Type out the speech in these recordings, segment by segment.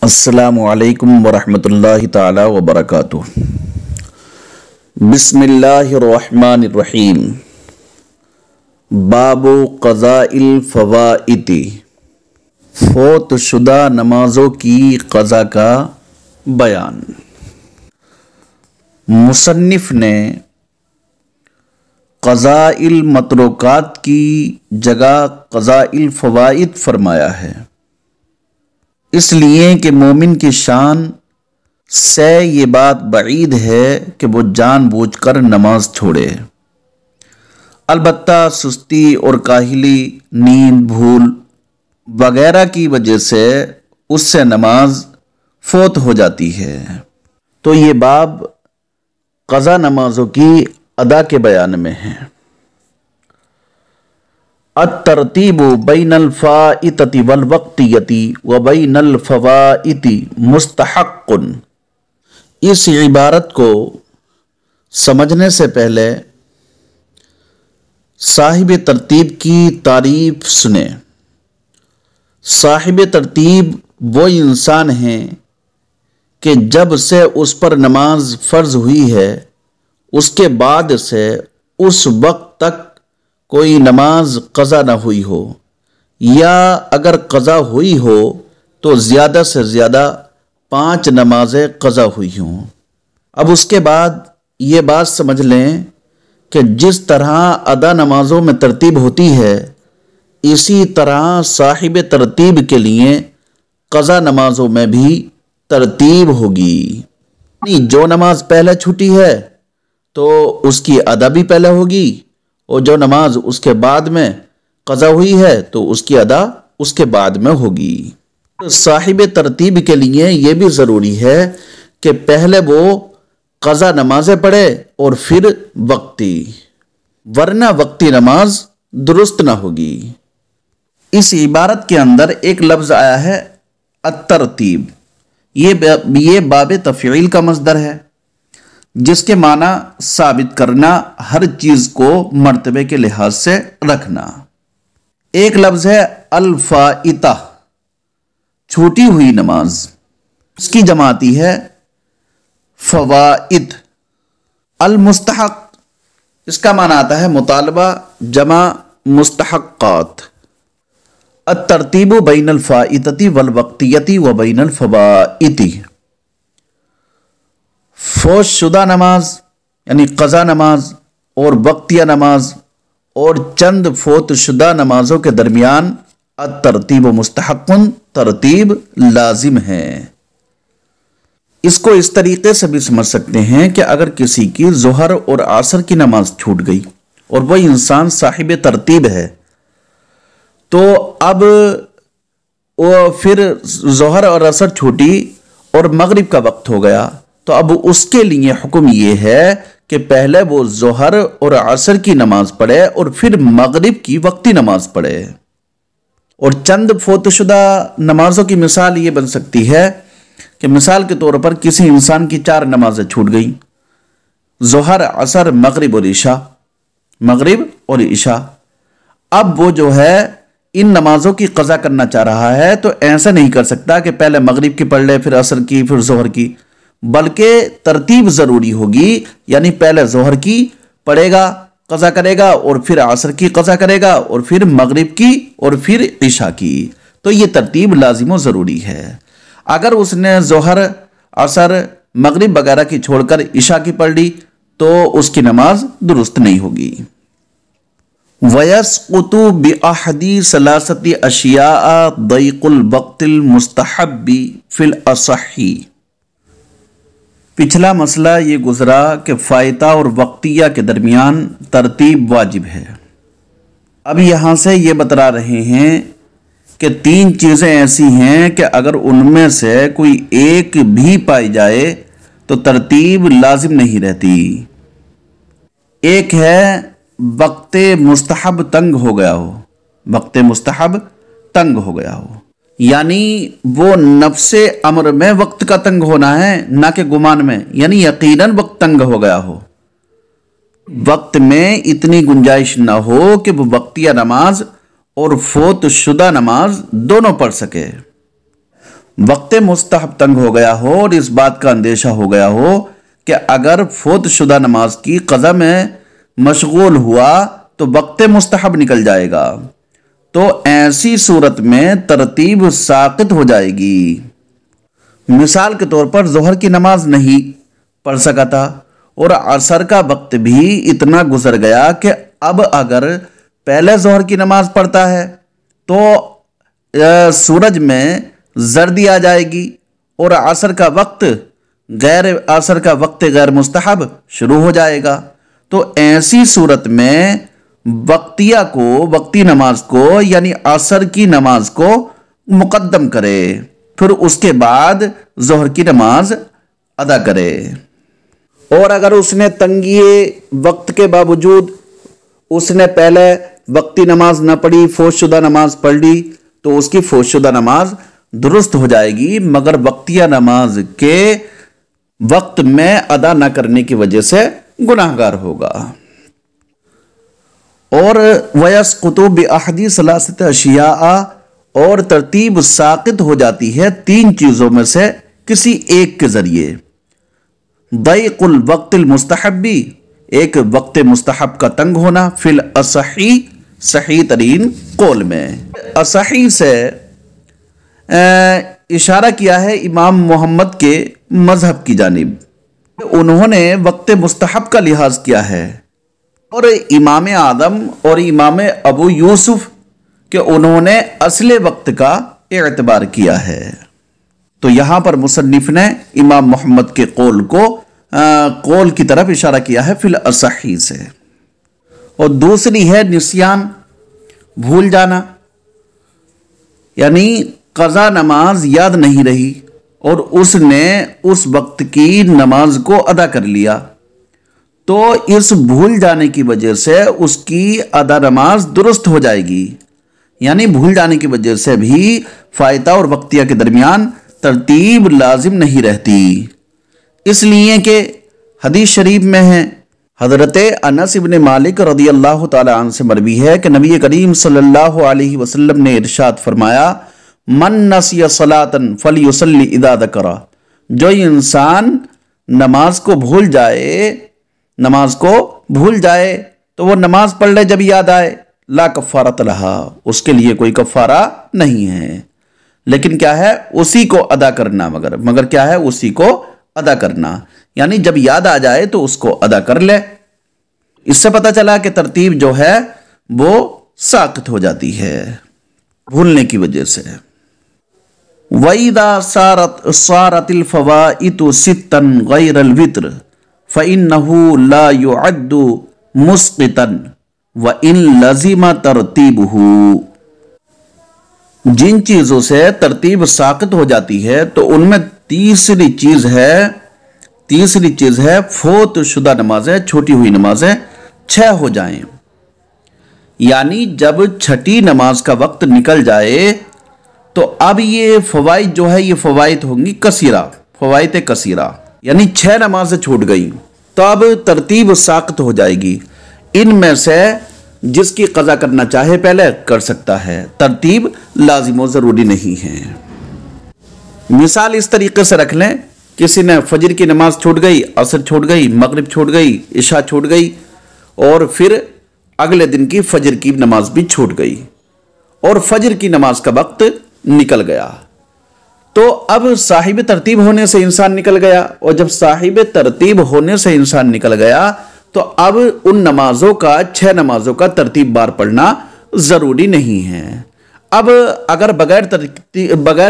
السلام علیکم ورحمۃ اللہ تعالی وبرکاتہ۔ بسم اللہ الرحمن الرحیم۔ باب قضاء الفوائت، فوت شدہ نمازوں کی قضا کا بیان۔ مصنف نے قضاء المتروکات کی جگہ قضاء الفوائت فرمایا ہے، اس لیے کہ مومن کی شان سے یہ بات بعید ہے کہ وہ جان بوجھ کر نماز چھوڑے۔ البتہ سستی اور کاہلی، نیند، بھول وغیرہ کی وجہ سے اس سے نماز فوت ہو جاتی ہے۔ تو یہ باب قضا نمازوں کی ادا کے بیان میں ہے۔ الترتیب بین الفائتۃ والوقتیۃ وبین الفوائت مستحق۔ اس عبارت کو سمجھنے سے پہلے صاحب ترتیب کی تعریف سنیں۔ صاحب ترتیب وہ انسان ہیں کہ جب سے اس پر نماز فرض ہوئی ہے اس کے بعد سے اس وقت تک کوئی نماز قضا نہ ہوئی ہو، یا اگر قضا ہوئی ہو تو زیادہ سے زیادہ 5 نمازیں قضا ہوئی ہوں۔ اب اس کے بعد یہ بات سمجھ لیں کہ جس طرح ادا نمازوں میں ترتیب ہوتی ہے اسی طرح صاحب ترتیب کے لیے قضا نمازوں میں بھی ترتیب ہوگی۔ جو نماز پہلے چھوٹی ہے تو اس کی ادا بھی پہلے ہوگی، اور جو نماز اس کے بعد میں قضا ہوئی ہے تو اس کی ادا اس کے بعد میں ہوگی۔ صاحب ترتیب کے لیے یہ بھی ضروری ہے کہ پہلے وہ قضا نمازیں پڑھے اور پھر وقتی، ورنہ وقتی نماز درست نہ ہوگی۔ اس عبارت کے اندر ایک لفظ آیا ہے الترتیب، یہ باب تفعیل کا مصدر ہے جس کے معنی ثابت کرنا، ہر چیز کو مرتبے کے لحاظ سے رکھنا۔ ایک لفظ ہے الفائتہ، چھوٹی ہوئی نماز، اس کی جمع آتی ہے فوائد۔ المستحق، اس کا معنی آتا ہے مطالبہ، جمع مستحقات۔ الترتیب بین الفائتۃ والوقتیۃ وبین الفوائت، فوت شدہ نماز یعنی قضا نماز اور وقتیہ نماز اور چند فوت شدہ نمازوں کے درمیان الترتیب مستحق، ترتیب لازم ہے۔ اس کو اس طریقے سے بھی سمجھ سکتے ہیں کہ اگر کسی کی ظہر اور عصر کی نماز چھوٹ گئی اور وہ انسان صاحب ترتیب ہے تو اب وہ پھر ظہر اور عصر چھوٹی اور مغرب کا وقت ہو گیا، تو اب اس کے لیے حکم یہ ہے کہ پہلے وہ ظہر اور عصر کی نماز پڑھے اور پھر مغرب کی وقتی نماز پڑھے۔ اور چند فوت شدہ نمازوں کی مثال یہ بن سکتی ہے کہ مثال کے طور پر کسی انسان کی 4 نمازیں چھوٹ گئیں، ظہر، عصر، مغرب اور عشاء۔ اب وہ جو ہے ان نمازوں کی قضا کرنا چاہ رہا ہے تو ایسا نہیں کر سکتا کہ پہلے مغرب کی پڑھ لے، پھر عصر کی، پھر ظہر کی، بلکہ ترتیب ضروری ہوگی، یعنی پہلے ظہر کی پڑھے گا، قضا کرے گا، اور پھر عصر کی قضا کرے گا، اور پھر مغرب کی، اور پھر عشاء کی۔ تو یہ ترتیب لازم و ضروری ہے۔ اگر اس نے ظہر، عصر، مغرب وغیرہ کی چھوڑ کر عشاء کی پڑھ لی تو اس کی نماز درست نہیں ہوگی۔ وَيَسْقُطُ بِأَحَدِ ثَلَاثَةِ أَشْيَاءَ ضَيْقُ الْوَقْتِ الْمُسْتَحَبِّ فِي الْأَصَحِّ۔ پچھلا مسئلہ یہ گزرا کہ فائتہ اور وقتیہ کے درمیان ترتیب واجب ہے۔ اب یہاں سے یہ بتلا رہے ہیں کہ 3 چیزیں ایسی ہیں کہ اگر ان میں سے کوئی ایک بھی پائی جائے تو ترتیب لازم نہیں رہتی۔ ایک ہے وقت مستحب تنگ ہو گیا ہو، وقت مستحب تنگ ہو گیا ہو، یعنی وہ نفس امر میں وقت کا تنگ ہونا ہے، نہ کہ گمان میں، یعنی یقیناً وقت تنگ ہو گیا ہو، وقت میں اتنی گنجائش نہ ہو کہ وہ وقتیہ نماز اور فوت شدہ نماز دونوں پڑھ سکے۔ وقت مستحب تنگ ہو گیا ہو اور اس بات کا اندیشہ ہو گیا ہو کہ اگر فوت شدہ نماز کی قضا میں مشغول ہوا تو وقت مستحب نکل جائے گا، تو ایسی صورت میں ترتیب ساقط ہو جائے گی۔ مثال کے طور پر ظہر کی نماز نہیں پڑھ سکا تھا اور عصر کا وقت بھی اتنا گزر گیا کہ اب اگر پہلے ظہر کی نماز پڑھتا ہے تو سورج میں زردی آ جائے گی اور عصر کا وقت غیر مستحب شروع ہو جائے گا، تو ایسی صورت میں وقتی نماز کو یعنی عصر کی نماز کو مقدم کرے، پھر اس کے بعد ظہر کی نماز ادا کرے۔ اور اگر اس نے تنگی وقت کے باوجود اس نے پہلے وقتی نماز نہ پڑھی، فوت شدہ نماز پڑھ لی، تو اس کی فوت شدہ نماز درست ہو جائے گی، مگر وقتیہ نماز کے وقت میں ادا نہ کرنے کی وجہ سے گناہگار ہوگا۔ اور وَيَسْقُطُ بِأَحَدِ ثَلَاثَةِ أَشْيَاءَ، اور ترتیب ساقط ہو جاتی ہے تین چیزوں میں سے کسی ایک کے ذریعے۔ ضیق الوقت المستحبی، ایک وقت مستحب کا تنگ ہونا، فی الاصحی، صحیح ترین قول میں۔ اصحی سے اشارہ کیا ہے امام محمد کے مذہب کی جانب، انہوں نے وقت مستحب کا لحاظ کیا ہے، اور امام اعظم اور امام ابو یوسف کہ انہوں نے اصل وقت کا اعتبار کیا ہے۔ تو یہاں پر مصنف نے امام محمد کے قول کی طرف اشارہ کیا ہے فی الاصحی سے۔ اور دوسری ہے نسیان، بھول جانا، یعنی قضا نماز یاد نہیں رہی اور اس نے اس وقت کی نماز کو ادا کر لیا، تو اس بھول جانے کی وجہ سے اس کی ادا نماز درست ہو جائے گی۔ یعنی بھول جانے کی وجہ سے بھی فائتہ اور وقتیہ کے درمیان ترتیب لازم نہیں رہتی، اس لیے کہ حدیث شریف میں ہے، حضرت انس بن مالک رضی اللہ تعالی عنہ سے مروی ہے کہ نبی کریم صلی اللہ علیہ وسلم نے ارشاد فرمایا، من نسی صلاۃ فلیصلی اذا ذکر، جو انسان نماز کو بھول جائے تو وہ نماز پڑھ لے جب یاد آئے، لا کفارۃ لہا، اس کے لیے کوئی کفارہ نہیں ہے، لیکن کیا ہے اسی کو ادا کرنا، مگر کیا ہے اسی کو ادا کرنا، یعنی جب یاد آ جائے تو اس کو ادا کر لے۔ اس سے پتہ چلا کہ ترتیب جو ہے وہ ساقط ہو جاتی ہے بھولنے کی وجہ سے۔ وَإِذَا صَارَتِ الْفَوَائِتُ سِتًّا غَيْرَ الْوِتْرِ فَإِنَّهُ لَا يُعَدُّ مُسْقِطًا وَإِن لَزِمَ تَرْتِيبُهُ، جن چیزوں سے ترتیب ساقط ہو جاتی ہے تو ان میں تیسری چیز ہے فوت شدہ نمازیں، چھوٹی ہوئی نمازیں 6 ہو جائیں، یعنی جب چھٹی نماز کا وقت نکل جائے تو اب یہ فوائد جو ہے یہ فوائد ہوں گی فوائد کثیرہ، یعنی 6 نمازیں چھوٹ گئی تو اب ترتیب ساقط ہو جائے گی، ان میں سے جس کی قضا کرنا چاہے پہلے کر سکتا ہے، ترتیب لازم و ضروری نہیں ہے۔ مثال اس طریقے سے رکھ لیں، کسی نے فجر کی نماز چھوٹ گئی، عصر چھوٹ گئی، مغرب چھوٹ گئی، عشاء چھوٹ گئی، اور پھر اگلے دن کی فجر کی نماز بھی چھوٹ گئی اور فجر کی نماز کا وقت نکل گیا، تو اب صاحب ترتیب ہونے سے انسان نکل گیا، اور جب صاحب ترتیب ہونے سے انسان نکل گیا تو اب ان نمازوں کا 6 نمازوں کا ترتیب بار پڑھنا ضروری نہیں ہے۔ اب اگر بغیر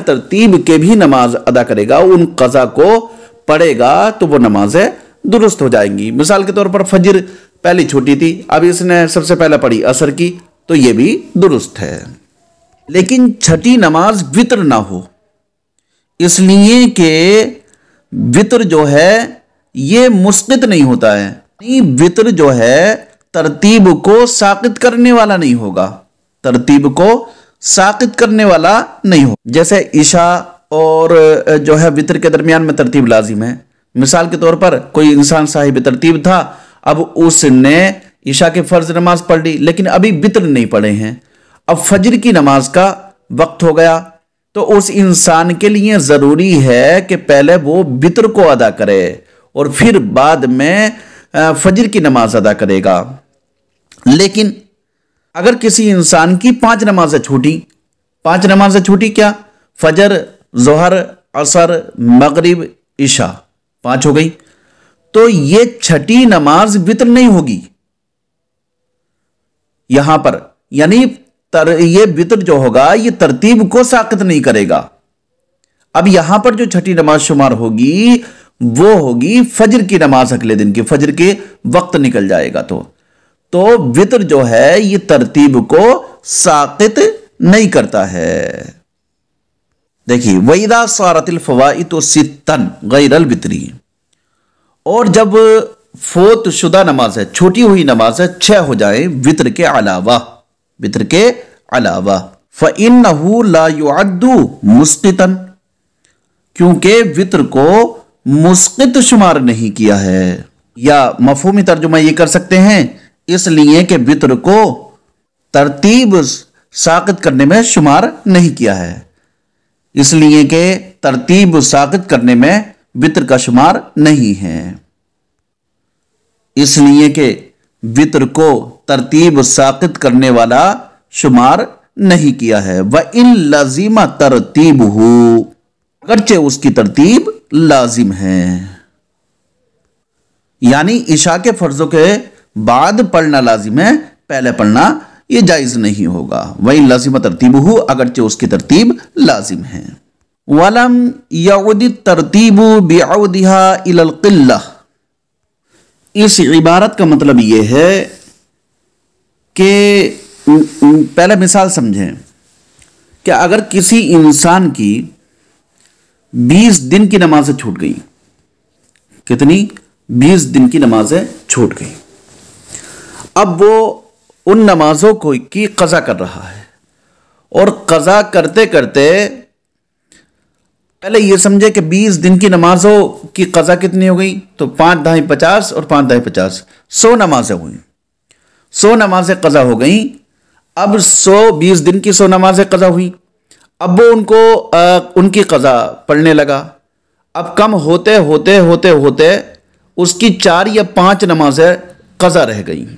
ترتیب کے بھی نماز ادا کرے گا، ان قضا کو پڑھے گا تو وہ نمازیں درست ہو جائیں گی۔ مثال کے طور پر فجر پہلی چھوٹی تھی، اب اس نے سب سے پہلے پڑھی عصر کی، تو یہ بھی درست ہے، لیکن چھٹی نماز وتر نہ ہو، اس لیے کہ وتر جو ہے یہ مسقط نہیں ہوتا ہے، وتر جو ہے ترتیب کو ساقط کرنے والا نہیں ہوگا، جیسے عشاء اور جو ہے وتر کے درمیان میں ترتیب لازم ہے۔ مثال کے طور پر کوئی انسان صاحب ترتیب تھا، اب اس نے عشاء کے فرض نماز پڑھ لی لیکن ابھی وتر نہیں پڑھے ہیں، اب فجر کی نماز کا وقت ہو گیا تو اس انسان کے لیے ضروری ہے کہ پہلے وہ وتر کو ادا کرے اور پھر بعد میں فجر کی نماز ادا کرے گا۔ لیکن اگر کسی انسان کی 5 نمازیں چھوٹی، 5 نمازیں چھوٹی کیا؟ فجر، ظہر، عصر، مغرب، عشاء، 5 ہو گئی، تو یہ چھٹی نماز وتر نہیں ہوگی یہاں پر، یعنی یہ وتر جو ہوگا یہ ترتیب کو ساقط نہیں کرے گا۔ اب یہاں پر جو چھٹی نماز شمار ہوگی وہ ہوگی فجر کی نماز، اگلے دن کی فجر کے وقت نکل جائے گا تو وتر جو ہے یہ ترتیب کو ساقط نہیں کرتا ہے۔ دیکھیے وَإِذَا صَارَتِ الْفَوَائِدُ سِتًّا غَيْرَ الْوِتْرِ، اور جب فوت شدہ نمازیں، چھوٹی ہوئی نمازیں 6 ہو جائیں وتر کے علاوہ، وتر کے علاوہ، فَإِنَّهُ لَا يُعَدُّ مُسْقِطًا، کیونکہ وتر کو مسقط شمار نہیں کیا ہے، یا مفہومی ترجمہ یہ کر سکتے ہیں اس لیے کہ وتر کو ترتیب ساقط کرنے میں شمار نہیں کیا ہے، اس لیے کہ ترتیب ساقط کرنے میں وتر کا شمار نہیں ہے، اس لیے کہ وتر کو ترتیب ساقط کرنے والا شمار نہیں کیا ہے۔ وَإِن لَزِمَ تَرْتِيبُهُ، اگرچہ اس کی ترتیب لازم ہے، یعنی عشاء کے فرضوں کے بعد پڑھنا لازم ہے، پہلے پڑھنا یہ جائز نہیں ہوگا۔ وَإِن لَزِمَ تَرْتِيبُهُ، اگرچہ اس کی ترتیب لازم ہے۔ وَلَمْ يَعُدِ التَّرْتِيبُ بِعَوْدِهَا إِلَى الْقِلَّةِ، اس عبارت کا مطلب یہ ہے کہ پہلے مثال سمجھیں کہ اگر کسی انسان کی 20 دن کی نمازیں چھوٹ گئی، کتنی؟ 20 دن کی نمازیں چھوٹ گئی، اب وہ ان نمازوں کی قضا کر رہا ہے، اور قضا کرتے کرتے پہلے یہ سمجھے کہ 20 دن کی نمازوں کی قضا کتنی ہو گئی، تو 5 دہائی 50 اور 5 دہائی 50، 100 نمازیں ہوئیں، 100 نمازیں قضا ہو گئیں۔ اب 20 دن کی 100 نمازیں قضا ہوئیں، اب وہ ان کو ان کی قضا پڑھنے لگا، اب کم ہوتے ہوتے ہوتے ہوتے اس کی 4 یا 5 نمازیں قضا رہ گئیں۔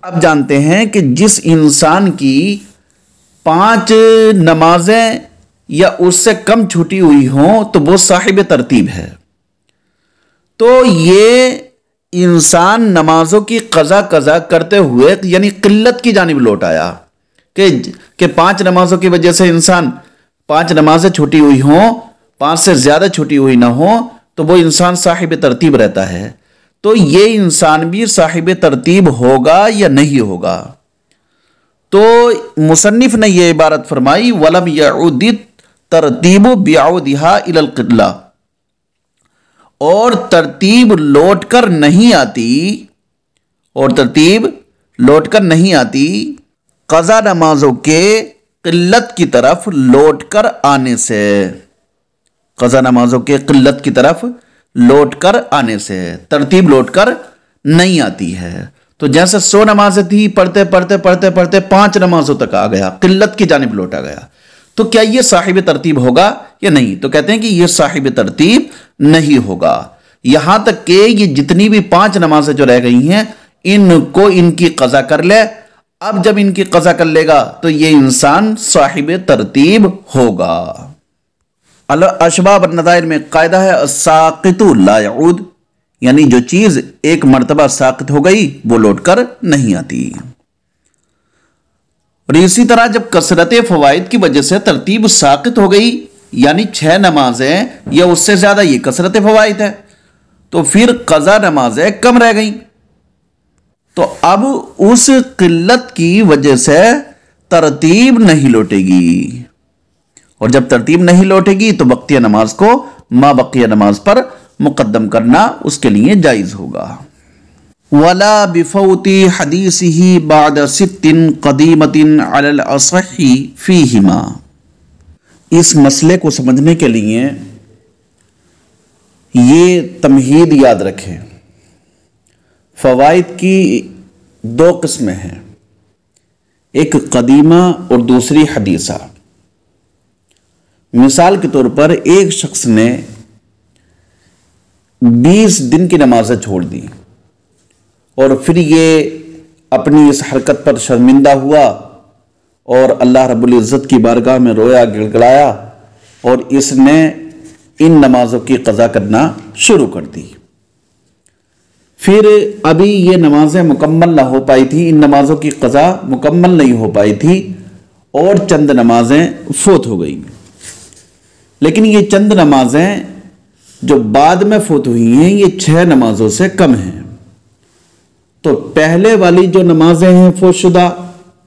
اب جانتے ہیں کہ جس انسان کی 5 نمازیں یا اس سے کم چھوٹی ہوئی ہوں تو وہ صاحب ترتیب ہے، تو یہ انسان نمازوں کی قضا کرتے ہوئے یعنی قلت کی جانب لوٹ آیا کہ 5 نمازوں کی وجہ سے انسان 5 نمازیں چھوٹی ہوئی ہوں، 5 سے زیادہ چھوٹی ہوئی نہ ہوں، تو وہ انسان صاحب ترتیب رہتا ہے، تو یہ انسان بھی صاحب ترتیب ہوگا یا نہیں ہوگا؟ تو مصنف نے یہ عبارت فرمائی وَلَمْ يَعُدِ التَّرْتِيبُ بِعَوْدِهَا إِلَى الْقِلَّةِ، اور ترتیب لوٹ کر نہیں آتی، اور ترتیب لوٹ کر نہیں آتی قضا نمازوں کے قلت کی طرف لوٹ کر آنے سے، قضا نمازوں کے قلت کی طرف لوٹ کر آنے سے ترتیب لوٹ کر نہیں آتی ہے۔ تو جیسے 100 نمازیں تھی، پڑھتے پڑھتے پڑھتے پڑھتے 5 نمازوں تک آ گیا، قلت کی جانب لوٹا گیا، تو کیا یہ صاحب ترتیب ہوگا یا نہیں؟ تو کہتے ہیں کہ یہ صاحب ترتیب نہیں ہوگا، یہاں تک کہ یہ جتنی بھی 5 نمازیں جو رہ گئی ہیں ان کو ان کی قضا کر لے، اب جب ان کی قضا کر لے گا تو یہ انسان صاحب ترتیب ہوگا۔ الاشباب والنظائر میں قاعدہ ہے الساقط لا يعود، یعنی جو چیز ایک مرتبہ ساقط ہو گئی وہ لوٹ کر نہیں آتی۔ اور اسی طرح جب کثرت فوائد کی وجہ سے ترتیب ساقط ہو گئی، یعنی 6 نمازیں یا اس سے زیادہ، یہ کثرت فوائد ہے، تو پھر قضا نمازیں کم رہ گئیں، تو اب اس قلت کی وجہ سے ترتیب نہیں لوٹے گی، اور جب ترتیب نہیں لوٹے گی تو وقتیہ نماز کو ما بقیہ نماز پر مقدم کرنا اس کے لیے جائز ہوگا۔ وَلَا بِفَوْتِ حَدِيثِهِ بَعْدَ 6 قَدِيمَةٍ عَلَى الْأَصَحِّ فِيهِمَا، اس مسئلے کو سمجھنے کے لیے یہ تمہید یاد رکھیں، فوائد کی 2 قسمیں ہیں، ایک قدیمہ اور دوسری حدیثہ۔ مثال کے طور پر ایک شخص نے 20 دن کی نمازیں چھوڑ دی اور پھر یہ اپنی اس حرکت پر شرمندہ ہوا اور اللہ رب العزت کی بارگاہ میں رویا گڑگڑایا اور اس نے ان نمازوں کی قضا کرنا شروع کر دی۔ پھر ابھی یہ نمازیں مکمل نہ ہو پائی تھی، ان نمازوں کی قضا مکمل نہیں ہو پائی تھی اور چند نمازیں فوت ہو گئیں، لیکن یہ چند نمازیں جو بعد میں فوت ہوئی ہیں یہ 6 نمازوں سے کم ہیں۔ تو پہلے والی جو نمازیں ہیں فوت شدہ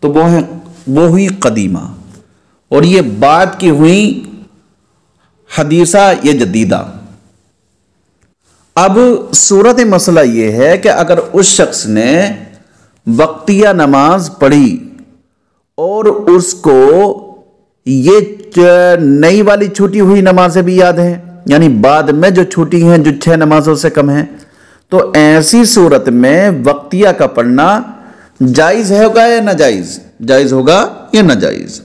تو وہ ہوئی قدیمہ، اور یہ بعد کی ہوئی حدیثہ یا جدیدہ۔ اب صورت مسئلہ یہ ہے کہ اگر اس شخص نے وقتیہ نماز پڑھی اور اس کو یہ نئی والی چھوٹی ہوئی نمازیں بھی یاد ہیں، یعنی بعد میں جو چھوٹی ہیں جو 6 نمازوں سے کم ہیں، تو ایسی صورت میں وقتیہ کا پڑھنا جائز ہوگا یا ناجائز؟ جائز ہوگا یا ناجائز؟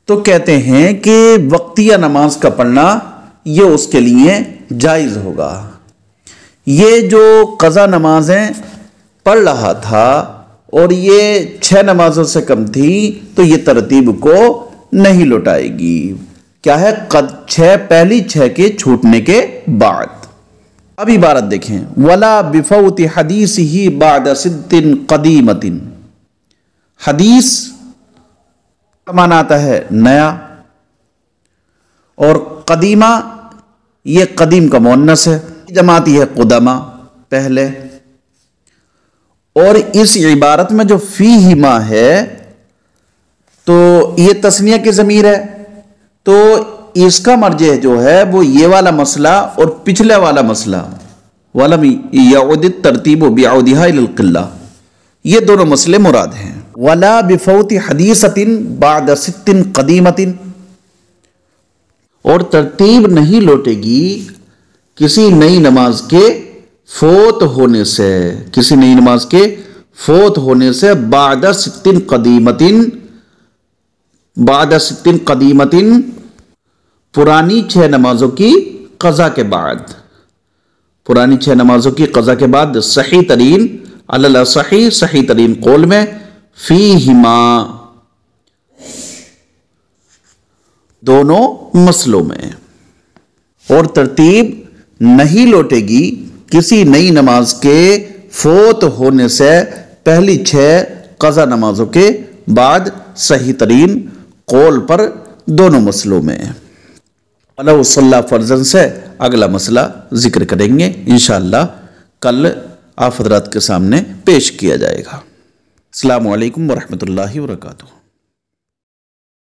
تو کہتے ہیں کہ وقتیہ نماز کا پڑھنا یہ اس کے لیے جائز ہوگا۔ یہ جو قضا نمازیں پڑھ رہا تھا اور یہ 6 نمازوں سے کم تھی تو یہ ترتیب کو نہیں لوٹائے گی۔ کیا ہے؟ پہلی 6 کے چھوٹنے کے بعد۔ اب عبارت دیکھیں، وَلَا بِفَوْتِ حَدِيثِهِ بَعْدَ سِدٍّ قَدِيمَةٍ۔ حدیث کا معنی آتا ہے نیا، اور قدیمہ یہ قدیم کا مؤنث ہے، جماعتی ہے قدمہ پہلے، اور اس عبارت میں جو فیہما ہے تو یہ تثنیہ کی ضمیر ہے، تو اس کا مرجع جو ہے وہ یہ والا مسئلہ اور پچھلے والا مسئلہ وَلَمْ يَعُدِ التَّرْتِيبُ بِعَوْدِهَا إِلَى الْقِلَّةِ، یہ دونوں مسئلے مراد ہیں۔ وَلَا بِفَوْتِ حَدِيثَةٍ بَعْدَ سِتٍّ قَدِيمَةٍ، اور ترتیب نہیں لوٹے گی کسی نئی نماز کے فوت ہونے سے، کسی نئی نماز کے فوت ہونے سے بعد 6 قدیمتن، بعد 6 قدیمتن، پرانی 6 نمازوں کی قضا کے بعد، پرانی 6 نمازوں کی قضا کے بعد، صحیح ترین صحیح ترین قول میں فیہما، دونوں مسئلوں میں، اور ترتیب نہیں لوٹے گی کسی نئی نماز کے فوت ہونے سے پہلی 6 قضا نمازوں کے بعد صحیح ترین قول پر دونوں مسئلوں میں۔ اللہ صلی اللہ فرضاً سے اگلا مسئلہ ذکر کریں گے انشاءاللہ، کل آپ حضرات کے سامنے پیش کیا جائے گا۔ السلام علیکم ورحمۃ اللہ وبرکاتہ۔